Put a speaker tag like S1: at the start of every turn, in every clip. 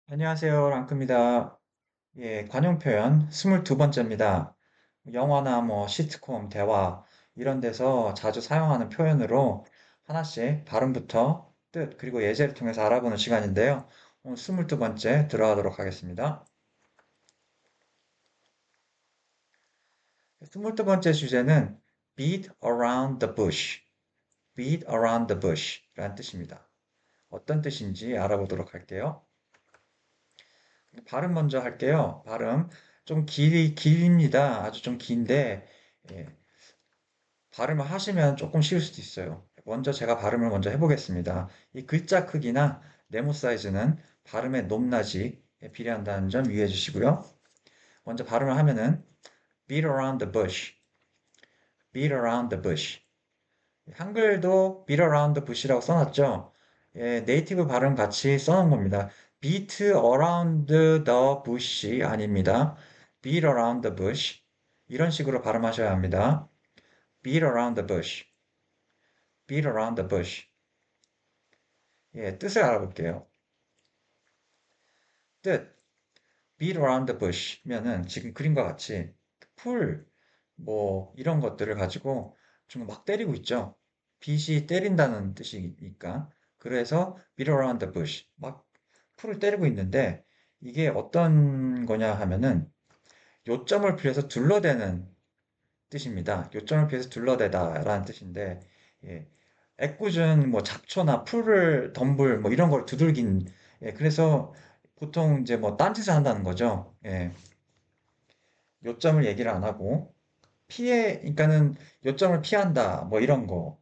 S1: 안녕하세요. 랑크입니다. 예, 관용 표현 22번째입니다. 영화나 시트콤, 대화 이런 데서 자주 사용하는 표현으로 하나씩 발음부터 뜻, 그리고 예제를 통해서 알아보는 시간인데요. 오늘 22번째 들어가도록 하겠습니다. 22번째 주제는 beat around the bush, beat around the bush 라는 뜻입니다. 어떤 뜻인지 알아보도록 할게요. 발음 먼저 할게요. 발음 좀 길입니다. 아주 좀 긴데, 예, 발음을 하시면 조금 쉬울 수도 있어요. 먼저 제가 발음을 먼저 해보겠습니다. 이 글자 크기나 네모 사이즈는 발음의 높낮이에 비례한다는 점 유의해 주시고요. 먼저 발음을 하면은 beat around the bush, beat around the bush. 한글도 beat around the bush라고 써놨죠. 예, 네이티브 발음 같이 써놓은 겁니다. beat around the bush 아닙니다. beat around the bush. 이런 식으로 발음하셔야 합니다. beat around the bush, beat around the bush. 예, 뜻을 알아볼게요. 뜻, beat around the bush면은 지금 그림과 같이 풀, 이런 것들을 가지고 좀 막 때리고 있죠. 빛이 때린다는 뜻이니까. 그래서 beat around the bush. 막 풀을 때리고 있는데 이게 어떤 거냐 하면은 요점을 피해서 둘러대는 뜻입니다. 요점을 피해서 둘러대다라는 뜻인데, 예, 애꿎은 잡초나 풀을 덤불 이런 걸 두들긴, 예, 그래서 보통 이제 딴짓을 한다는 거죠. 예, 요점을 얘기를 안 하고 그러니까는 요점을 피한다 이런 거,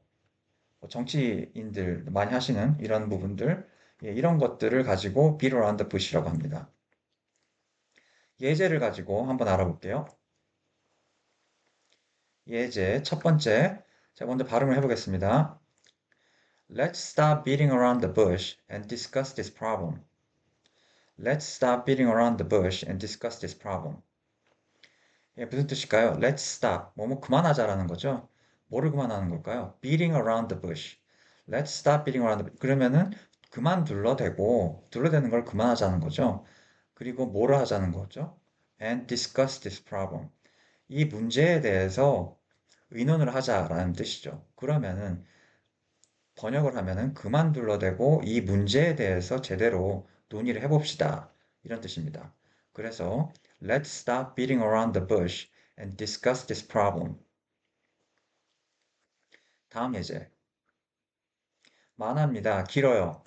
S1: 정치인들 많이 하시는 이런 부분들, 예, 이런 것들을 가지고 beat around the bush라고 합니다. 예제를 가지고 한번 알아볼게요. 예제 첫 번째, 제가 먼저 발음을 해보겠습니다. Let's stop beating around the bush and discuss this problem. Let's stop beating around the bush and discuss this problem. 예, 무슨 뜻일까요? Let's stop. 그만하자라는 거죠. 뭐를 그만하는 걸까요? Beating around the bush. Let's stop beating around the bush. 그러면은 그만 둘러대는 걸 그만하자는 거죠. 그리고 뭐를 하자는 거죠? And discuss this problem. 이 문제에 대해서 의논을 하자라는 뜻이죠. 그러면은 번역을 하면은 그만 둘러대고 이 문제에 대해서 제대로 논의를 해봅시다. 이런 뜻입니다. 그래서 Let's stop beating around the bush and discuss this problem. 다음 예제. 만화입니다. 길어요.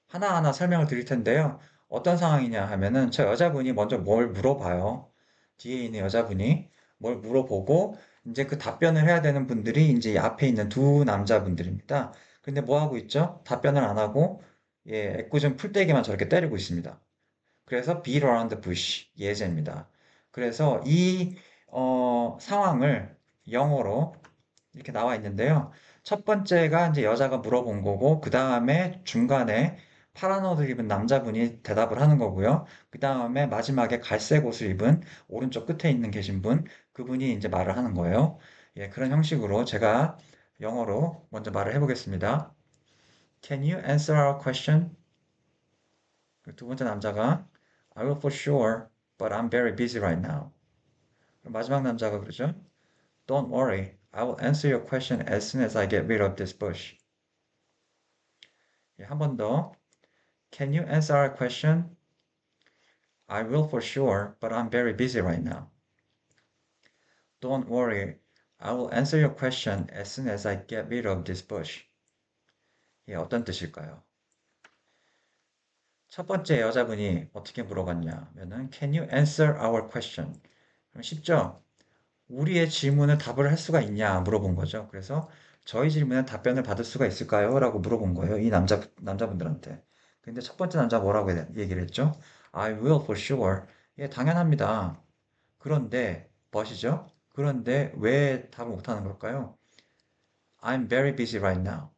S1: 하나하나 설명을 드릴 텐데요. 어떤 상황이냐 하면은 저 여자분이 먼저 뭘 물어봐요. 뒤에 있는 여자분이 뭘 물어보고 이제 그 답변을 해야 되는 분들이 이제 이 앞에 있는 두 남자분들입니다. 근데 뭐 하고 있죠? 답변을 안 하고 예, 애꿎은 풀떼기만 저렇게 때리고 있습니다. 그래서 beat around the bush 예제입니다. 그래서 이 상황을 영어로 이렇게 나와 있는데요. 첫 번째가 이제 여자가 물어본 거고, 그 다음에 중간에 파란 옷을 입은 남자분이 대답을 하는 거고요. 그 다음에 마지막에 갈색 옷을 입은 오른쪽 끝에 있는 계신 분, 그분이 이제 말을 하는 거예요. 예, 그런 형식으로 제가 영어로 먼저 말을 해보겠습니다. Can you answer our question? 두 번째 남자가 I will for sure, but I'm very busy right now. 마지막 남자가 그러죠. Don't worry, I will answer your question as soon as I get rid of this bush. 예, 한 번 더. Can you answer our question? I will for sure, but I'm very busy right now. Don't worry, I will answer your question as soon as I get rid of this bush. 예, 어떤 뜻일까요? 첫 번째 여자분이 어떻게 물어봤냐면은 Can you answer our question? 그럼 쉽죠? 우리의 질문을 답을 할 수가 있냐 물어본 거죠. 그래서 저희 질문에 답변을 받을 수가 있을까요? 라고 물어본 거예요. 이 남자분들한테. 근데 첫 번째 남자 뭐라고 얘기를 했죠? I will for sure. 예, 당연합니다. 그런데, 멋이죠? 그런데 왜 답을 못하는 걸까요? I'm very busy right now.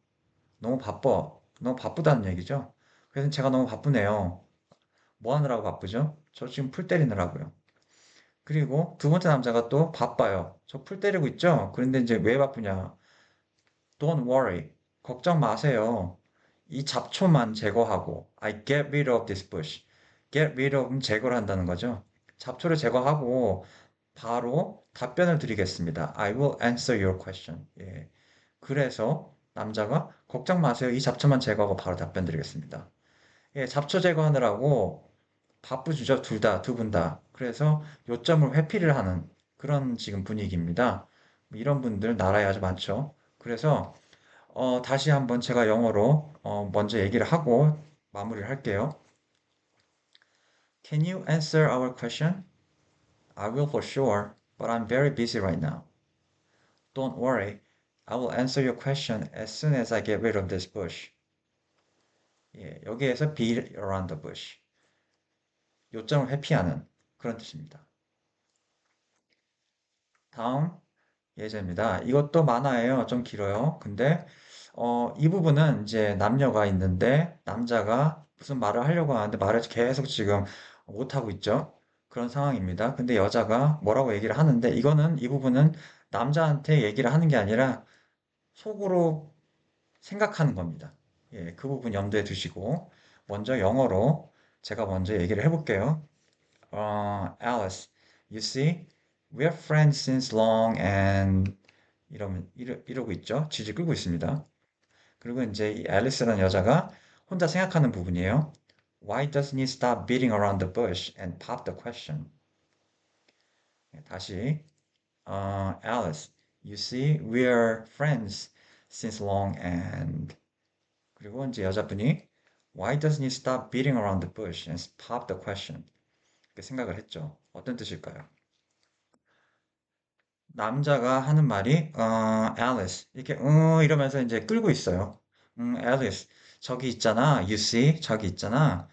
S1: 너무 바빠. 너무 바쁘다는 얘기죠? 그래서 제가 너무 바쁘네요. 뭐 하느라고 바쁘죠? 저 지금 풀 때리느라고요. 그리고 두 번째 남자가 또 바빠요. 저 풀 때리고 있죠? 그런데 이제 왜 바쁘냐? Don't worry. 걱정 마세요. 이 잡초만 제거하고 I get rid of this bush. get rid of는 제거를 한다는 거죠. 잡초를 제거하고 바로 답변을 드리겠습니다. I will answer your question. 예. 그래서 남자가 걱정 마세요. 이 잡초만 제거하고 바로 답변 드리겠습니다. 예, 잡초 제거하느라고 바쁘시죠? 둘 다, 두 분 다. 그래서 요점을 회피를 하는 그런 지금 분위기입니다. 이런 분들 나라에 아주 많죠. 그래서 다시 한번 제가 영어로 먼저 얘기를 하고 마무리를 할게요. Can you answer our question? I will for sure, but I'm very busy right now. Don't worry, I will answer your question as soon as I get rid of this bush. 예, 여기에서 beat around the bush. 요점을 회피하는 그런 뜻입니다. 다음 예제입니다. 이것도 만화예요. 좀 길어요. 근데 이 부분은 이제 남녀가 있는데 남자가 무슨 말을 하려고 하는데 말을 계속 지금 못하고 있죠. 그런 상황입니다. 근데 여자가 뭐라고 얘기를 하는데 이거는 이 부분은 남자한테 얘기를 하는 게 아니라 속으로 생각하는 겁니다. 예, 그 부분 염두에 두시고 먼저 영어로 제가 먼저 얘기를 해볼게요. Alice, you see, we're friends since long and 이러고 있죠. 질질 끌고 있습니다. 그리고 이제 이 앨리스라는 여자가 혼자 생각하는 부분이에요. Why doesn't he stop beating around the bush and pop the question? 다시, Alice, you see, we're friends since long and 그리고 이제 여자분이 Why doesn't he stop beating around the bush and pop the question? 이렇게 생각을 했죠. 어떤 뜻일까요? 남자가 하는 말이 Alice 이렇게 이러면서 이제 끌고 있어요. Alice 저기 있잖아. You see 저기 있잖아.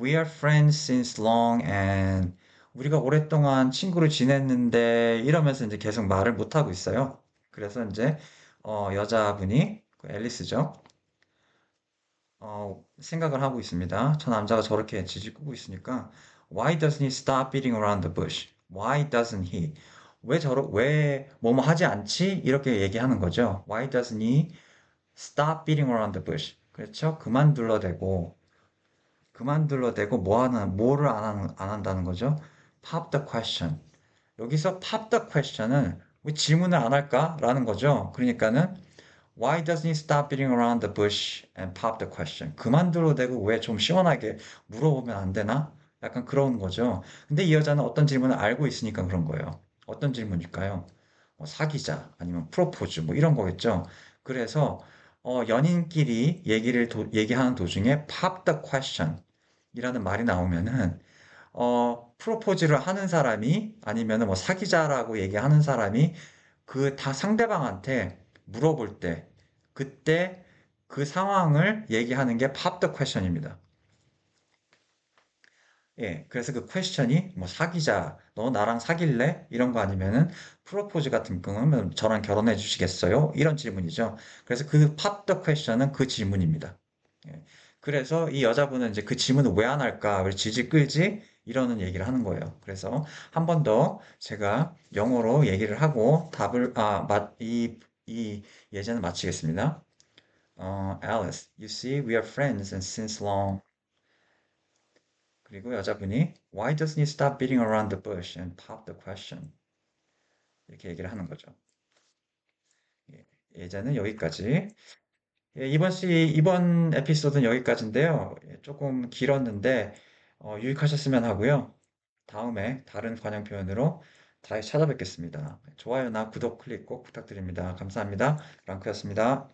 S1: We are friends since long and 우리가 오랫동안 친구를 지냈는데 이러면서 이제 계속 말을 못 하고 있어요. 그래서 이제 여자분이 그 앨리스죠. 생각을 하고 있습니다. 저 남자가 저렇게 지지 끄고 있으니까 Why doesn't he stop beating around the bush? Why doesn't he? 왜 뭐뭐 하지 않지? 이렇게 얘기하는 거죠. Why doesn't he stop beating around the bush? 그렇죠? 그만 둘러대고 뭐를 안 한다는 거죠? Pop the question. 여기서 pop the question은 왜 질문을 안 할까라는 거죠. 그러니까는 Why doesn't he stop beating around the bush and pop the question? 그만두로 대고 왜 좀 시원하게 물어보면 안 되나? 약간 그런 거죠. 근데 이 여자는 어떤 질문을 알고 있으니까 그런 거예요. 어떤 질문일까요? 사귀자, 아니면 프로포즈, 뭐 이런 거겠죠. 그래서 연인끼리 얘기하는 도중에 pop the question 이라는 말이 나오면은 프로포즈를 하는 사람이 아니면은 뭐 사귀자라고 얘기하는 사람이 그 다 상대방한테 물어볼 때, 그때 그 상황을 얘기하는 게 pop the question입니다. 예, 그래서 그 퀘스천이 뭐 사귀자, 너 나랑 사귈래? 이런 거 아니면은 프로포즈 같은 경우는 저랑 결혼해 주시겠어요? 이런 질문이죠. 그래서 그 pop the question은 그 질문입니다. 예. 그래서 이 여자분은 이제 그 질문을 왜 안 할까? 왜 질질 끌지? 이러는 얘기를 하는 거예요. 그래서 한 번 더 제가 영어로 얘기를 하고 이 예제는 마치겠습니다. Alice, you see, we are friends and since long. 그리고 여자분이 Why doesn't he stop beating around the bush and pop the question? 이렇게 얘기를 하는 거죠. 예, 예제는 여기까지. 예, 이번 에피소드는 여기까지인데요. 예, 조금 길었는데, 유익하셨으면 하고요. 다음에 다른 관용 표현으로 다시 찾아뵙겠습니다. 좋아요나 구독 클릭 꼭 부탁드립니다. 감사합니다. 랑크였습니다.